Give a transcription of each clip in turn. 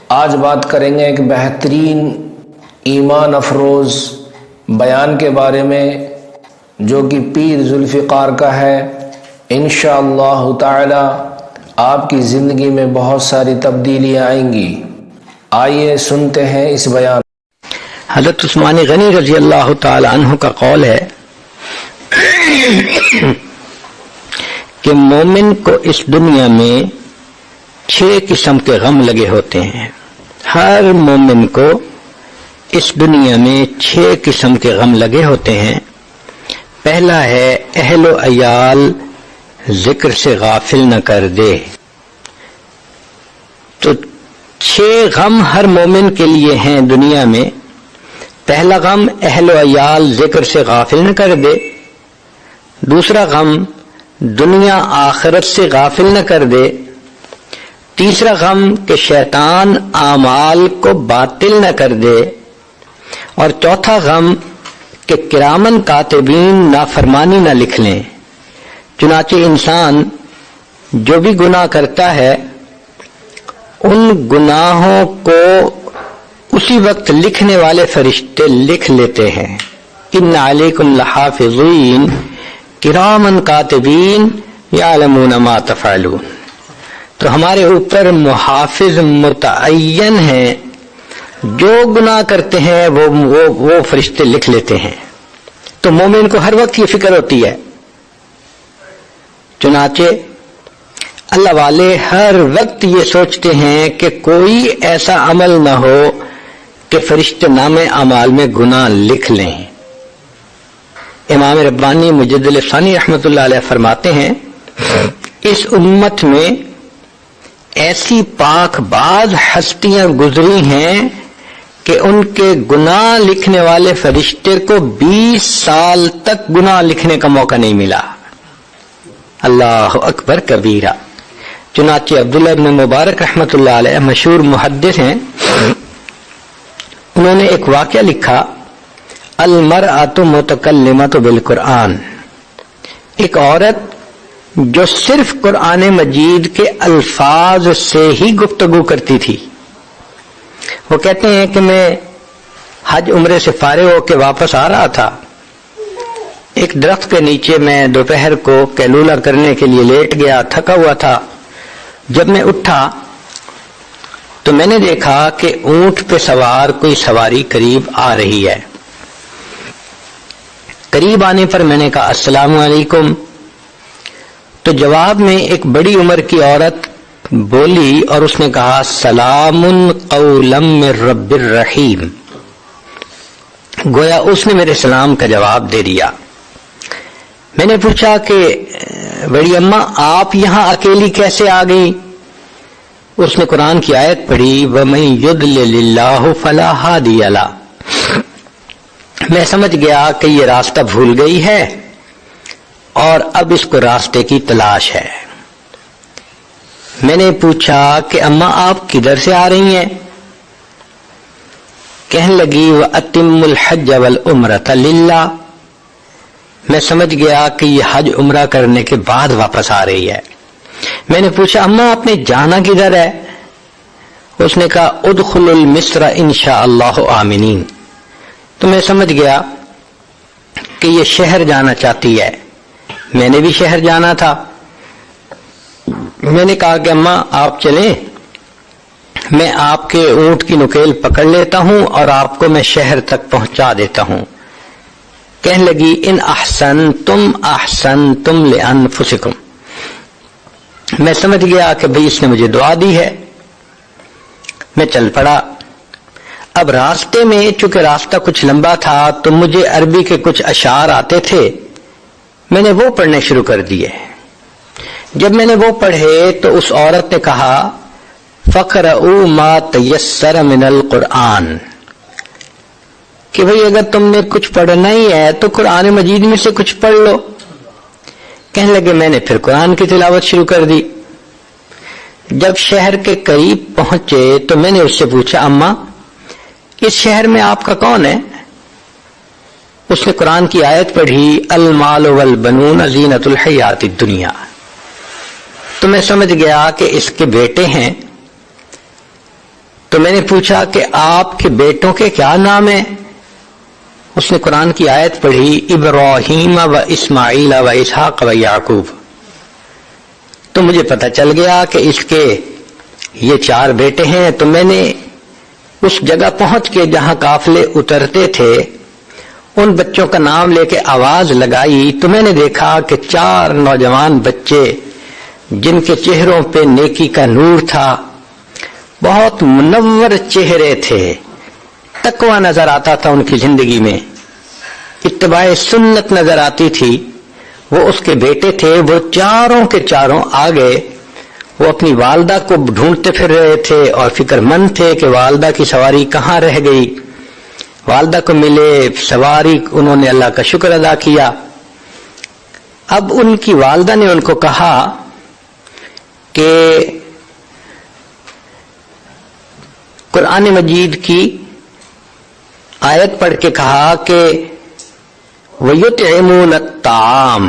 آج بات کریں گے ایک بہترین ایمان افروز بیان کے بارے میں جو کہ پیر ذوالفقار کا ہے۔ انشاءاللہ تعالی آپ کی زندگی میں بہت ساری تبدیلیاں آئیں گی۔ آئیے سنتے ہیں اس بیان۔ حضرت عثمان غنی رضی اللہ تعالی عنہ کا قول ہے کہ مومن کو اس دنیا میں 6 قسم کے غم لگے ہوتے ہیں۔ ہر مومن کو اس دنیا میں 6 قسم کے غم لگے ہوتے ہیں۔ پہلا ہے اہل و عیال ذکر سے غافل نہ کر دے۔ تو 6 غم ہر مومن کے لیے ہیں دنیا میں۔ پہلا غم اہل و عیال ذکر سے غافل نہ کر دے۔ دوسرا غم دنیا آخرت سے غافل نہ کر دے۔ تیسرا غم کہ شیطان اعمال کو باطل نہ کر دے۔ اور چوتھا غم کہ کرامن کاتبین نافرمانی نہ لکھ لیں۔ چنانچہ انسان جو بھی گناہ کرتا ہے ان گناہوں کو اسی وقت لکھنے والے فرشتے لکھ لیتے ہیں۔ ان علیکم لحافظین کرامن کاتبین یعلمون ما تفعلون۔ تو ہمارے اوپر محافظ متعین ہیں، جو گناہ کرتے ہیں وہ فرشتے لکھ لیتے ہیں۔ تو مومن کو ہر وقت یہ فکر ہوتی ہے۔ چنانچہ اللہ والے ہر وقت یہ سوچتے ہیں کہ کوئی ایسا عمل نہ ہو کہ فرشتے نامے اعمال میں گناہ لکھ لیں۔ امام ربانی مجدد ثانی رحمۃ اللہ علیہ فرماتے ہیں اس امت میں ایسی پاک باز ہستیاں گزری ہیں کہ ان کے گناہ لکھنے والے فرشتے کو 20 سال تک گناہ لکھنے کا موقع نہیں ملا۔ اللہ اکبر کبیرہ۔ چنانچہ عبداللہ بن مبارک رحمۃ اللہ علیہ مشہور محدث ہیں، انہوں نے ایک واقعہ لکھا، المرأۃ متکلمۃ بالقرآن۔ ایک عورت جو صرف قرآن مجید کے الفاظ سے ہی گفتگو کرتی تھی۔ وہ کہتے ہیں کہ میں حج عمرے سے فارغ ہو کے واپس آ رہا تھا، ایک درخت کے نیچے میں دوپہر کو قیلولہ کرنے کے لیے لیٹ گیا، تھکا ہوا تھا۔ جب میں اٹھا تو میں نے دیکھا کہ اونٹ پہ سوار کوئی سواری قریب آ رہی ہے۔ قریب آنے پر میں نے کہا السلام علیکم، تو جواب میں ایک بڑی عمر کی عورت بولی اور اس نے کہا سلام قولا من رب الرحیم۔ گویا اس نے میرے سلام کا جواب دے دیا۔ میں نے پوچھا کہ بڑی اماں آپ یہاں اکیلی کیسے آ گئی؟ اس نے قرآن کی آیت پڑھی وَمَن يُضْلِلِ اللَّهُ فَلَا هَادِيَ لَهُ۔ میں سمجھ گیا کہ یہ راستہ بھول گئی ہے اور اب اس کو راستے کی تلاش ہے۔ میں نے پوچھا کہ اماں آپ کدھر سے آ رہی ہیں؟ کہنے لگی وَأَتِمُّ الْحَجَّ وَالْعُمْرَةَ لِلَّهِ۔ میں سمجھ گیا کہ یہ حج عمرہ کرنے کے بعد واپس آ رہی ہے۔ میں نے پوچھا اماں آپ نے جانا کدھر ہے؟ اس نے کہا ادخلوا المصر انشاءاللہ آمنین۔ تو میں سمجھ گیا کہ یہ شہر جانا چاہتی ہے۔ میں نے بھی شہر جانا تھا۔ میں نے کہا کہ اماں آپ چلیں، میں آپ کے اونٹ کی نکیل پکڑ لیتا ہوں اور آپ کو میں شہر تک پہنچا دیتا ہوں۔ کہنے لگی ان احسنتم لانفسکم۔ میں سمجھ گیا کہ بھئی اس نے مجھے دعا دی ہے۔ میں چل پڑا۔ اب راستے میں چونکہ راستہ کچھ لمبا تھا تو مجھے عربی کے کچھ اشعار آتے تھے، میں نے وہ پڑھنے شروع کر دیے۔ جب میں نے وہ پڑھے تو اس عورت نے کہا فَقْرَؤُوا مَا تَيَسَّرَ مِنَ الْقُرْآنِ، کہ بھئی اگر تم نے کچھ پڑھنا ہی ہے تو قرآن مجید میں سے کچھ پڑھ لو۔ کہنے لگے میں نے پھر قرآن کی تلاوت شروع کر دی۔ جب شہر کے قریب پہنچے تو میں نے اس سے پوچھا اماں اس شہر میں آپ کا کون ہے؟ اس نے قرآن کی آیت پڑھی المال والبنون زینت الحیات الدنیا۔ تو میں سمجھ گیا کہ اس کے بیٹے ہیں۔ تو تو میں نے پوچھا کہ آپ کے بیٹوں کے کیا نام ہیں؟ اس نے قرآن کی آیت پڑھی ابراہیم و اسماعیل و اسحاق و یعقوب. تو مجھے پتہ چل گیا کہ اس کے یہ 4 بیٹے ہیں. تو میں نے اس جگہ پہنچ کے جہاں قافلے اترتے تھے ان بچوں کا نام لے کے آواز لگائی تو میں نے دیکھا کہ 4 نوجوان بچے جن کے چہروں پہ نیکی کا نور تھا، بہت منور چہرے تھے، تقوی نظر آتا تھا ان کی زندگی میں، اتباع سنت نظر آتی تھی. وہ اس کے بیٹے تھے. وہ چاروں کے چاروں آگے وہ اپنی والدہ کو ڈھونڈتے پھر رہے تھے اور فکر مند تھے کہ والدہ کی سواری کہاں رہ گئی. والدہ کو ملے، سواری، انہوں نے اللہ کا شکر ادا کیا. اب ان کی والدہ نے ان کو کہا کہ قرآن مجید کی آیت پڑھ کے کہا کہ وَيُطْعِمُونَ الطَّعَامَ،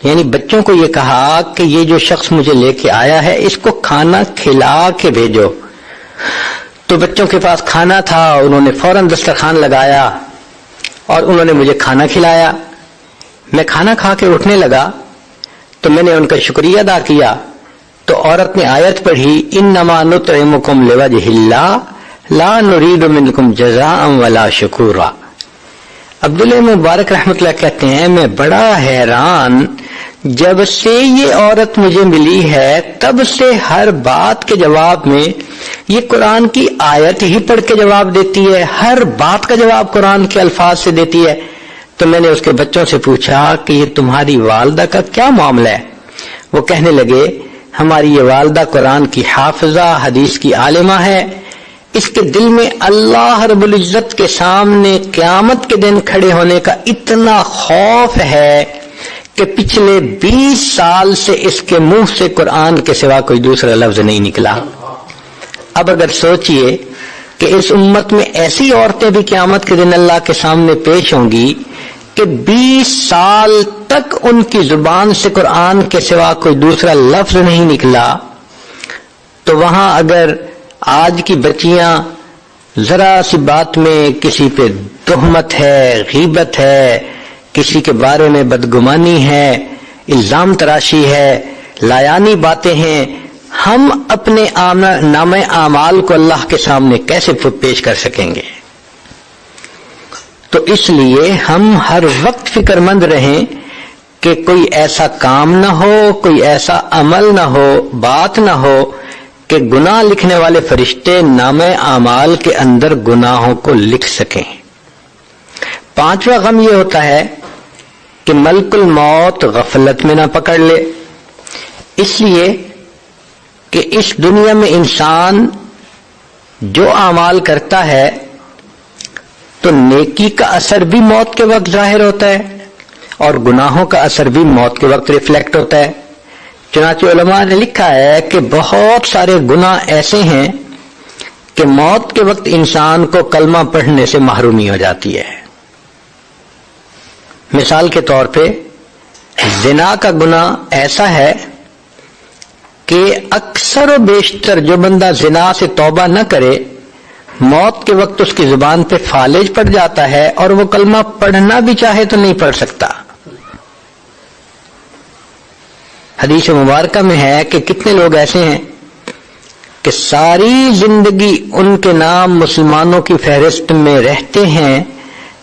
یعنی بچوں کو یہ کہا کہ یہ جو شخص مجھے لے کے آیا ہے اس کو کھانا کھلا کے بھیجو. تو بچوں کے پاس کھانا تھا، انہوں نے فوراً دسترخوان لگایا اور انہوں نے مجھے کھانا کھلایا. میں کھانا کھا کے اٹھنے لگا تو میں نے ان کا شکریہ ادا کیا. تو عورت نے آیت پڑھی انما نطعمکم لوجہ اللہ لا نرید منکم جزاء ولا شکورا. عبداللہ مبارک رحمۃ اللہ کہتے ہیں میں بڑا حیران، جب سے یہ عورت مجھے ملی ہے تب سے ہر بات کے جواب میں یہ قرآن کی آیت ہی پڑھ کے جواب دیتی ہے، ہر بات کا جواب قرآن کے الفاظ سے دیتی ہے. تو میں نے اس کے بچوں سے پوچھا کہ یہ تمہاری والدہ کا کیا معاملہ ہے؟ وہ کہنے لگے ہماری یہ والدہ قرآن کی حافظہ، حدیث کی عالمہ ہے، اس کے دل میں اللہ رب العزت کے سامنے قیامت کے دن کھڑے ہونے کا اتنا خوف ہے کہ پچھلے 20 سال سے اس کے منہ سے قرآن کے سوا کوئی دوسرا لفظ نہیں نکلا. اب اگر سوچئے کہ اس امت میں ایسی عورتیں بھی قیامت کے دن اللہ کے سامنے پیش ہوں گی کہ 20 سال تک ان کی زبان سے قرآن کے سوا کوئی دوسرا لفظ نہیں نکلا، تو وہاں اگر آج کی بچیاں ذرا سی بات میں کسی پہ تہمت ہے، غیبت ہے، کسی کے بارے میں بدگمانی ہے، الزام تراشی ہے، لایانی باتیں ہیں، ہم اپنے نامہ اعمال کو اللہ کے سامنے کیسے پیش کر سکیں گے؟ تو اس لیے ہم ہر وقت فکر مند رہیں کہ کوئی ایسا کام نہ ہو، کوئی ایسا عمل نہ ہو، بات نہ ہو کہ گناہ لکھنے والے فرشتے نامہ اعمال کے اندر گناہوں کو لکھ سکیں. 5واں غم یہ ہوتا ہے کہ ملک الموت غفلت میں نہ پکڑ لے، اس لیے کہ اس دنیا میں انسان جو اعمال کرتا ہے تو نیکی کا اثر بھی موت کے وقت ظاہر ہوتا ہے اور گناہوں کا اثر بھی موت کے وقت ریفلیکٹ ہوتا ہے. چنانچہ علماء نے لکھا ہے کہ بہت سارے گناہ ایسے ہیں کہ موت کے وقت انسان کو کلمہ پڑھنے سے محرومی ہو جاتی ہے. مثال کے طور پہ زنا کا گناہ ایسا ہے کہ اکثر و بیشتر جو بندہ زنا سے توبہ نہ کرے موت کے وقت اس کی زبان پہ فالج پڑ جاتا ہے اور وہ کلمہ پڑھنا بھی چاہے تو نہیں پڑھ سکتا. حدیث مبارکہ میں ہے کہ کتنے لوگ ایسے ہیں کہ ساری زندگی ان کے نام مسلمانوں کی فہرست میں رہتے ہیں،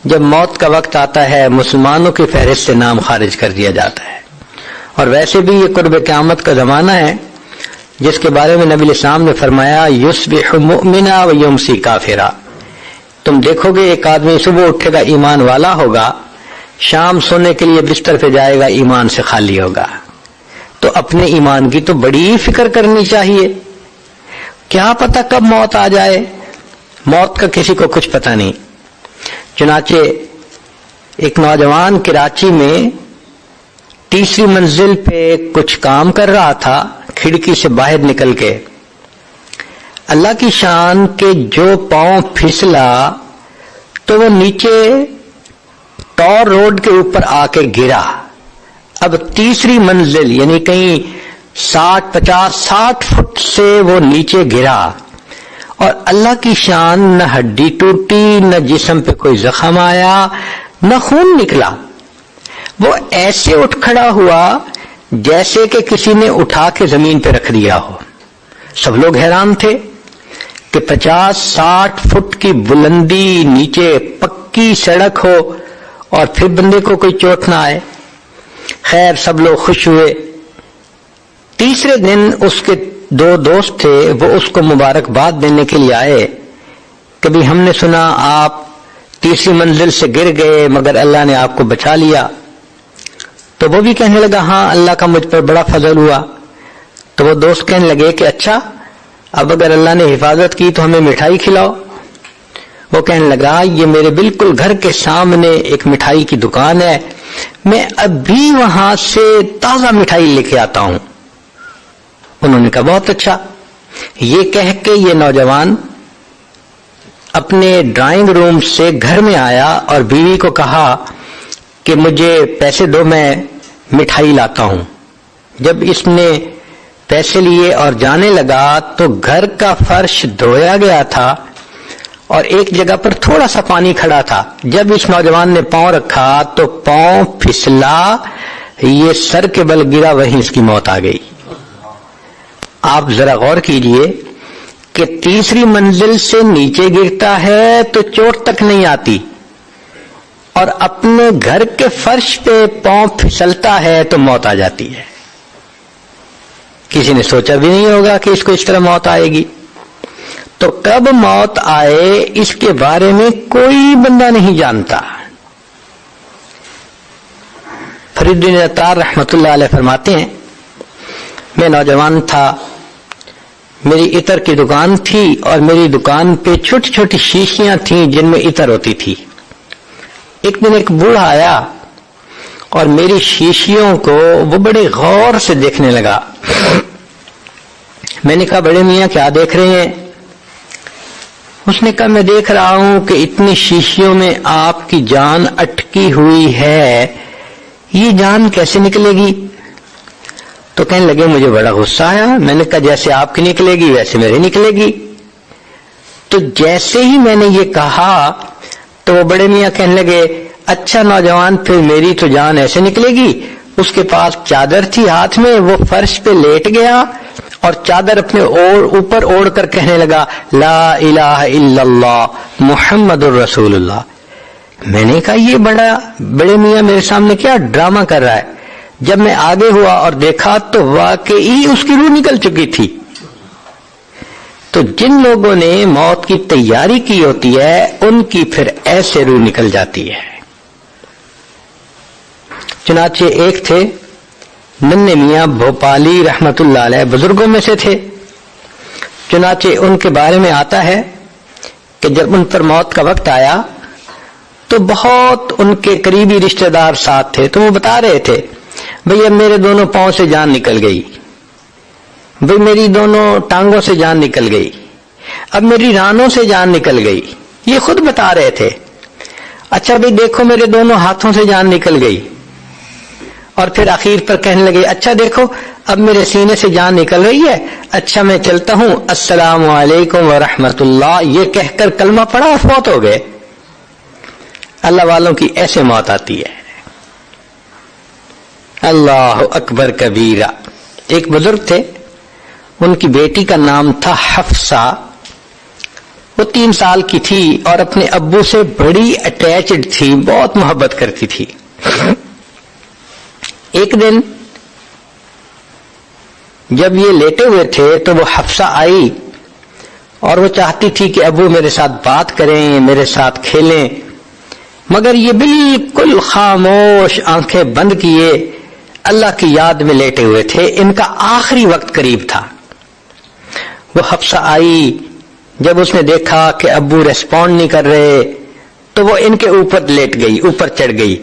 جب موت کا وقت آتا ہے مسلمانوں کی فہرست سے نام خارج کر دیا جاتا ہے. اور ویسے بھی یہ قرب قیامت کا زمانہ ہے جس کے بارے میں نبی الاسلام نے فرمایا یصبح مؤمنا و یمسی کافرا. تم دیکھو گے ایک آدمی صبح اٹھے گا ایمان والا ہوگا، شام سونے کے لیے بستر پہ جائے گا ایمان سے خالی ہوگا. تو اپنے ایمان کی تو بڑی فکر کرنی چاہیے. کیا پتہ کب موت آ جائے، موت کا کسی کو کچھ پتہ نہیں. چنانچہ ایک نوجوان کراچی میں تیسری منزل پہ کچھ کام کر رہا تھا، کھڑکی سے باہر نکل کے اللہ کی شان کے جو پاؤں پھسلا تو وہ نیچے ٹور روڈ کے اوپر آ کے گرا. اب تیسری منزل یعنی کہیں 60 50 60 فٹ سے وہ نیچے گرا اور اللہ کی شان، نہ ہڈی ٹوٹی، نہ جسم پہ کوئی زخم آیا، نہ خون نکلا. وہ ایسے اٹھ کھڑا ہوا جیسے کہ کسی نے اٹھا کے زمین پہ رکھ دیا ہو. سب لوگ حیران تھے کہ 50-60 فٹ کی بلندی، نیچے پکی سڑک ہو اور پھر بندے کو کوئی چوٹ نہ آئے. خیر سب لوگ خوش ہوئے. تیسرے دن اس کے 2 دوست تھے، وہ اس کو مبارکباد دینے کے لیے آئے کہ بھی ہم نے سنا آپ تیسری منزل سے گر گئے مگر اللہ نے آپ کو بچا لیا. تو وہ بھی کہنے لگا ہاں اللہ کا مجھ پر بڑا فضل ہوا. تو وہ دوست کہنے لگے کہ اچھا اب اگر اللہ نے حفاظت کی تو ہمیں مٹھائی کھلاؤ. وہ کہنے لگا یہ میرے بالکل گھر کے سامنے ایک مٹھائی کی دکان ہے، میں ابھی وہاں سے تازہ مٹھائی لے کے آتا ہوں. انہوں نے کہا بہت اچھا. یہ کہہ کے یہ نوجوان اپنے ڈرائنگ روم سے گھر میں آیا اور بیوی کو کہا کہ مجھے پیسے دو، میں مٹھائی لاتا ہوں. جب اس نے پیسے لیے اور جانے لگا تو گھر کا فرش دھویا گیا تھا اور ایک جگہ پر تھوڑا سا پانی کھڑا تھا. جب اس نوجوان نے پاؤں رکھا تو پاؤں پھسلا، یہ سر کے بل گرا، وہیں اس کی موت آ گئی. آپ ذرا غور کیجئے کہ تیسری منزل سے نیچے گرتا ہے تو چوٹ تک نہیں آتی، اور اپنے گھر کے فرش پہ پاؤں پھسلتا ہے تو موت آ جاتی ہے. کسی نے سوچا بھی نہیں ہوگا کہ اس کو اس طرح موت آئے گی. تو کب موت آئے اس کے بارے میں کوئی بندہ نہیں جانتا. فرید بن عطار رحمت اللہ علیہ فرماتے ہیں میں نوجوان تھا، میری عطر کی دکان تھی اور میری دکان پہ چھوٹی چھوٹی شیشیاں تھیں جن میں عطر ہوتی تھی. ایک دن ایک بوڑھا آیا اور میری شیشیوں کو وہ بڑے غور سے دیکھنے لگا. میں نے کہا بڑے میاں کیا دیکھ رہے ہیں؟ اس نے کہا میں دیکھ رہا ہوں کہ اتنی شیشیوں میں آپ کی جان اٹکی ہوئی ہے، یہ جان کیسے نکلے گی؟ تو کہنے لگے مجھے بڑا غصہ آیا. میں نے کہا جیسے آپ کی نکلے گی ویسے میری نکلے گی. تو جیسے ہی میں نے یہ کہا تو وہ بڑے میاں کہنے لگے اچھا نوجوان پھر میری تو جان ایسے نکلے گی. اس کے پاس چادر تھی ہاتھ میں، وہ فرش پہ لیٹ گیا اور چادر اپنے اوپر اوڑھ کر کہنے لگا لا الہ الا اللہ محمد الرسول اللہ. میں نے کہا یہ بڑے میاں میرے سامنے کیا ڈرامہ کر رہا ہے. جب میں آگے ہوا اور دیکھا تو واقعی اس کی روح نکل چکی تھی. تو جن لوگوں نے موت کی تیاری کی ہوتی ہے ان کی پھر ایسے روح نکل جاتی ہے. چنانچہ ایک تھے ننھے میاں بھوپالی رحمت اللہ علیہ، بزرگوں میں سے تھے. چنانچہ ان کے بارے میں آتا ہے کہ جب ان پر موت کا وقت آیا تو بہت ان کے قریبی رشتہ دار ساتھ تھے. تو وہ بتا رہے تھے بھئی اب میرے دونوں پاؤں سے جان نکل گئی، بھئی میری دونوں ٹانگوں سے جان نکل گئی، اب میری رانوں سے جان نکل گئی. یہ خود بتا رہے تھے. اچھا بھئی دیکھو میرے دونوں ہاتھوں سے جان نکل گئی. اور پھر آخر پر کہنے لگے اچھا دیکھو اب میرے سینے سے جان نکل رہی ہے، اچھا میں چلتا ہوں، السلام علیکم ورحمت اللہ. یہ کہہ کر کلمہ پڑھا اور فوت ہو گئے. اللہ والوں کی ایسے موت آتی ہے. اللہ اکبر کبیرہ. ایک بزرگ تھے، ان کی بیٹی کا نام تھا حفصہ. وہ 3 سال کی تھی اور اپنے ابو سے بڑی اٹیچڈ تھی، بہت محبت کرتی تھی. ایک دن جب یہ لیٹے ہوئے تھے تو وہ حفصہ آئی اور وہ چاہتی تھی کہ ابو میرے ساتھ بات کریں، میرے ساتھ کھیلیں، مگر یہ بالکل خاموش آنکھیں بند کیے اللہ کی یاد میں لیٹے ہوئے تھے. ان کا آخری وقت قریب تھا. وہ حفصہ آئی، جب اس نے دیکھا کہ ابو ریسپونڈ نہیں کر رہے تو وہ ان کے اوپر لیٹ گئی، اوپر چڑھ گئی.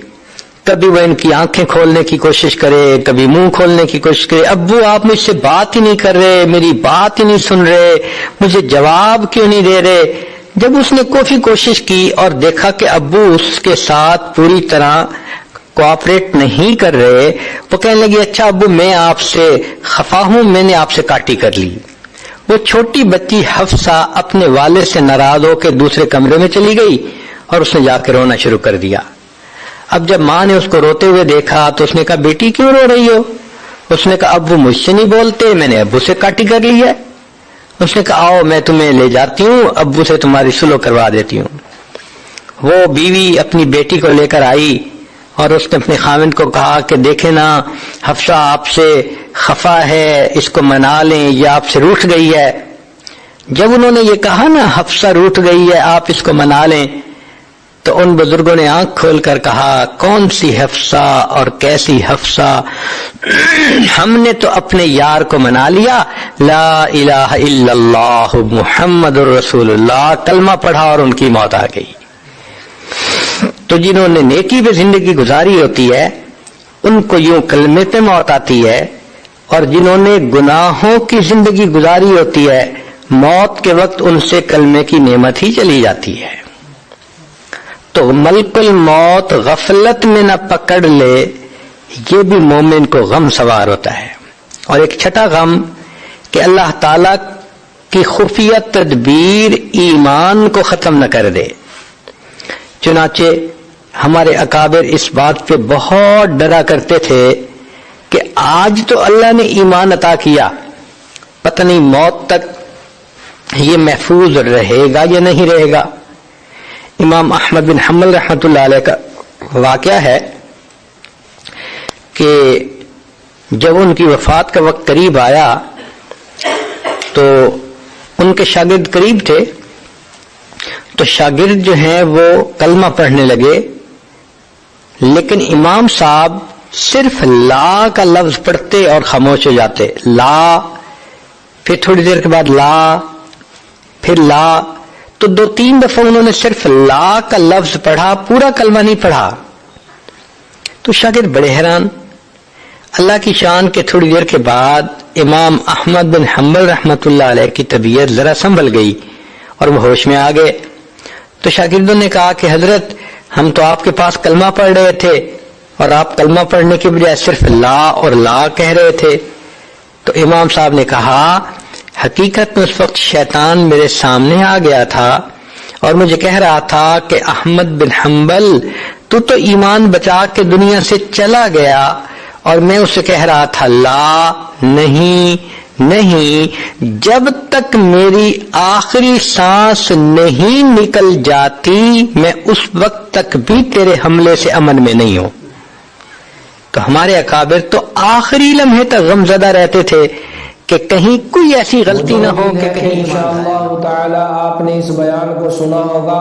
کبھی وہ ان کی آنکھیں کھولنے کی کوشش کرے، کبھی منہ کھولنے کی کوشش کرے. ابو آپ مجھ سے بات ہی نہیں کر رہے، میری بات ہی نہیں سن رہے، مجھے جواب کیوں نہیں دے رہے. جب اس نے کافی کوشش کی اور دیکھا کہ ابو اس کے ساتھ پوری طرح کوآپریٹ نہیں کر رہے، وہ کہنے لگی اچھا ابو میں آپ سے خفا ہوں، میں نے آپ سے کاٹی کر لی. وہ چھوٹی بچی حفصہ اپنے والد سے ناراض ہو کے دوسرے کمرے میں چلی گئی اور اس نے جا کے رونا شروع کر دیا۔ اب جب ماں نے اس کو روتے ہوئے دیکھا تو اس نے کہا بیٹی کیوں رو رہی ہو؟ اس نے کہا ابو مجھ سے نہیں بولتے، میں نے ابو سے کاٹی کر لی ہے۔ اس نے کہا آؤ میں تمہیں لے جاتی ہوں، ابو سے تمہاری صلح کروا دیتی ہوں۔ وہ بیوی اپنی بیٹی کو لے کر آئی اور اس نے اپنے خاوند کو کہا کہ دیکھیں نا حفصہ آپ سے خفا ہے، اس کو منا لیں، یہ آپ سے روٹھ گئی ہے۔ جب انہوں نے یہ کہا نا حفصہ روٹھ گئی ہے آپ اس کو منا لیں، تو ان بزرگوں نے آنکھ کھول کر کہا کون سی حفصہ اور کیسی حفصہ، ہم نے تو اپنے یار کو منا لیا، لا الہ الا اللہ محمد الرسول اللہ، کلمہ پڑھا اور ان کی موت آ گئی۔ تو جنہوں نے نیکی پہ زندگی گزاری ہوتی ہے ان کو یوں کلمے پہ موت آتی ہے، اور جنہوں نے گناہوں کی زندگی گزاری ہوتی ہے موت کے وقت ان سے کلمے کی نعمت ہی چلی جاتی ہے۔ تو ملک الموت غفلت میں نہ پکڑ لے، یہ بھی مومن کو غم سوار ہوتا ہے۔ اور ایک چھٹا غم کہ اللہ تعالی کی خفیہ تدبیر ایمان کو ختم نہ کر دے۔ چنانچہ ہمارے اکابر اس بات پہ بہت ڈرا کرتے تھے کہ آج تو اللہ نے ایمان عطا کیا، پتہ نہیں موت تک یہ محفوظ رہے گا یا نہیں رہے گا۔ امام احمد بن حنبل رحمۃ اللہ علیہ کا واقعہ ہے کہ جب ان کی وفات کا وقت قریب آیا تو ان کے شاگرد قریب تھے، تو شاگرد جو ہیں وہ کلمہ پڑھنے لگے، لیکن امام صاحب صرف لا کا لفظ پڑھتے اور خاموش ہو جاتے، لا، پھر تھوڑی دیر کے بعد لا، پھر لا، تو 2-3 دفعہ انہوں نے صرف لا کا لفظ پڑھا، پورا کلمہ نہیں پڑھا۔ تو شاگرد بڑے حیران۔ اللہ کی شان کے تھوڑی دیر کے بعد امام احمد بن حنبل رحمۃ اللہ علیہ کی طبیعت ذرا سنبھل گئی اور وہ ہوش میں آ گئے۔ تو شاگردوں نے کہا کہ حضرت ہم تو آپ کے پاس کلمہ پڑھ رہے تھے اور آپ کلمہ پڑھنے کے بجائے صرف لا اور لا کہہ رہے تھے۔ تو امام صاحب نے کہا حقیقت میں اس وقت شیطان میرے سامنے آ گیا تھا اور مجھے کہہ رہا تھا کہ احمد بن حنبل تو ایمان بچا کے دنیا سے چلا گیا، اور میں اسے کہہ رہا تھا لا، نہیں، جب تک میری آخری سانس نہیں نکل جاتی میں اس وقت تک بھی تیرے حملے سے امن میں نہیں ہوں۔ تو ہمارے اکابر تو آخری لمحے تک غمزدہ رہتے تھے کہ کہیں کوئی ایسی غلطی نہ ہو کہ کہیں انشاءاللہ تعالی آپ نے اس بیان کو سنا ہوگا،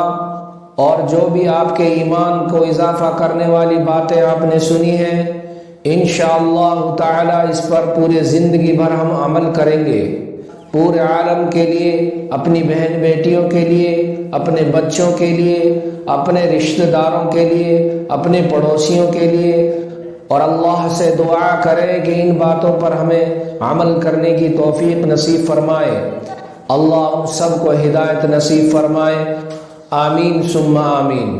اور جو بھی آپ کے ایمان کو اضافہ کرنے والی باتیں آپ نے سنی ہیں انشاءاللہ تعالی اس پر پورے زندگی بھر ہم عمل کریں گے، پورے عالم کے لیے، اپنی بہن بیٹیوں کے لیے، اپنے بچوں کے لیے، اپنے رشتہ داروں کے لیے، اپنے پڑوسیوں کے لیے، اور اللہ سے دعا کرے کہ ان باتوں پر ہمیں عمل کرنے کی توفیق نصیب فرمائے۔ اللہ ہم سب کو ہدایت نصیب فرمائے، آمین ثم آمین۔